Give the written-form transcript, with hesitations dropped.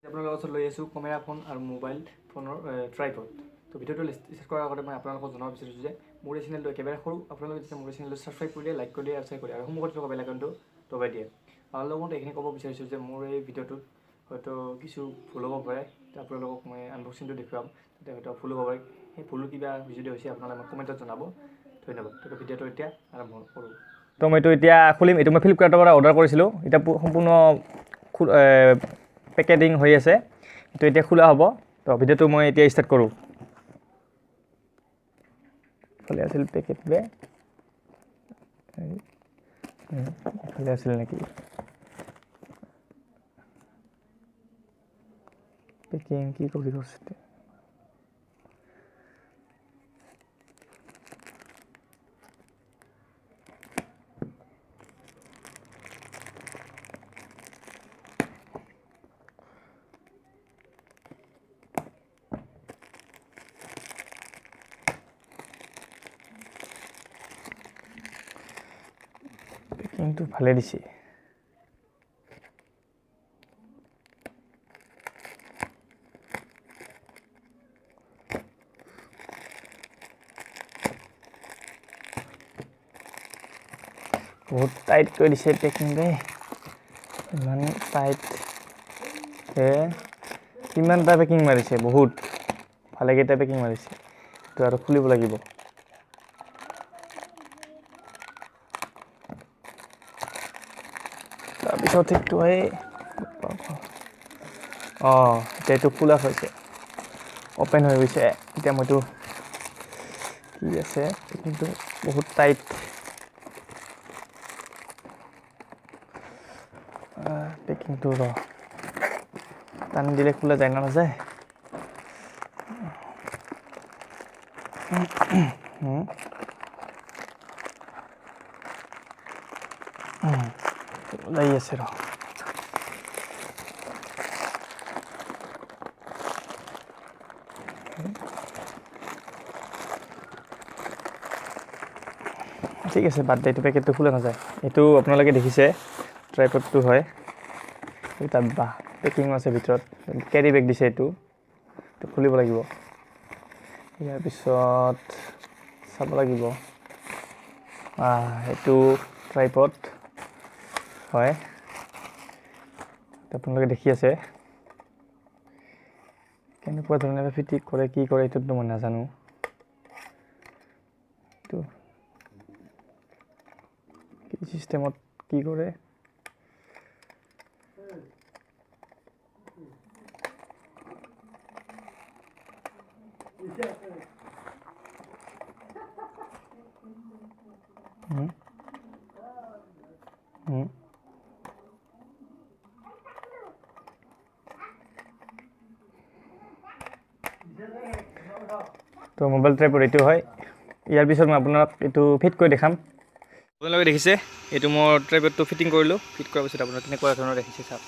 আপোনালোকৰ ওচৰত লৈ আছোঁ কেমেৰা ফোন আৰু মোবাইল ফোনৰ ট্ৰাইপড। তো ভিডিঅ'টো ষ্টাৰ্ট কৰাৰ আগতে মই আপোনালোকক জনাব বিচাৰিছোঁ যে মোৰ এই চেনেলটো একেবাৰে সৰু। আপোনালোকে যেতিয়া মোৰ এই চেনেলটো ছাবস্ক্ৰাইব কৰি দিয়ে, লাইক কৰি দিয়ে আৰু শ্বেয়াৰ কৰি দিয়ে আৰু সন্মুখত থকা বেল আইকনটো দবাই দিয়ে। আৰু লগতে এইখিনি ক'ব বিচাৰিছোঁ যে মোৰ এই ভিডিঅ'টোত হয়তো কিছু ভুল হ'ব পাৰে। আপোনালোকক মই আনবক্সিংটো দেখুৱাম, তেতিয়া হয়তো ভুল হ'ব পাৰে। সেই ভুল কিবা যদি হৈছে আপোনালোকে মোক কমেণ্টত জনাব। ধন্যবাদ। তো ভিডিঅ'টো এতিয়া আৰম্ভ কৰোঁ। তো মইতো এতিয়া খুলিম। এইটো মই ফ্লিপকাৰ্টৰ পৰা অৰ্ডাৰ কৰিছিলোঁ। এতিয়া সম্পূৰ্ণ পেকেটিং হৈ আছে। এইটো এতিয়া খোলা হ'ব। তো ভিডিঅ'টো মই এতিয়া ষ্টাৰ্ট কৰোঁ। ফালে আছিল পেকেট বে ফালে আছিল নেকি? পেকিং কি কৰি কৰিছে? কিন্তু ভালে দিছে। বহুত টাইট কৰি দিছে পেকিং বে। ইমান টাইট কিমানটা পেকিং মাৰিছে, বহুত ভালেকেইটা পেকিং মাৰিছে। তো আৰু খুলিব লাগিব। তাৰপিছত এইটো এতিয়া এইটো খোলা হৈছে, অ'পেন হৈ গৈছে। এতিয়া মইতো কি আছে কিন্তু বহুত টাইট। পেকিংটো টানি দিলে খোলা যায় না নাযায়? ওলাই আছে ঠিক আছে, বাদ দে। এইটো পেকেটটো খোলা নাযায়। এইটো আপোনালোকে দেখিছে ট্ৰাইপডটো হয়। তাত পেকিং আছে ভিতৰত, কেৰি বেগ দিছে। এইটো খুলিব লাগিব। ইয়াৰ পিছত চাব লাগিব। এইটো ট্ৰাইপড হয়, আপোনালোকে দেখি আছে। কেনেকুৱা ধৰণে ফিটিং কৰে, কি কৰে এইটোতো মই নাজানো। এইটো কি চিষ্টেমত কি কৰে? তো মোবাইল ট্ৰাইপড এইটো হয়। ইয়াৰ পিছত মই আপোনাক এইটো ফিট কৰি দেখাম। আপোনালোকে দেখিছে এইটো মোৰ ট্ৰাইপডটো ফিটিং কৰিলোঁ। ফিট কৰাৰ পিছত আপোনাৰ কেনেকুৱা ধৰণৰ দেখিছে চাওক।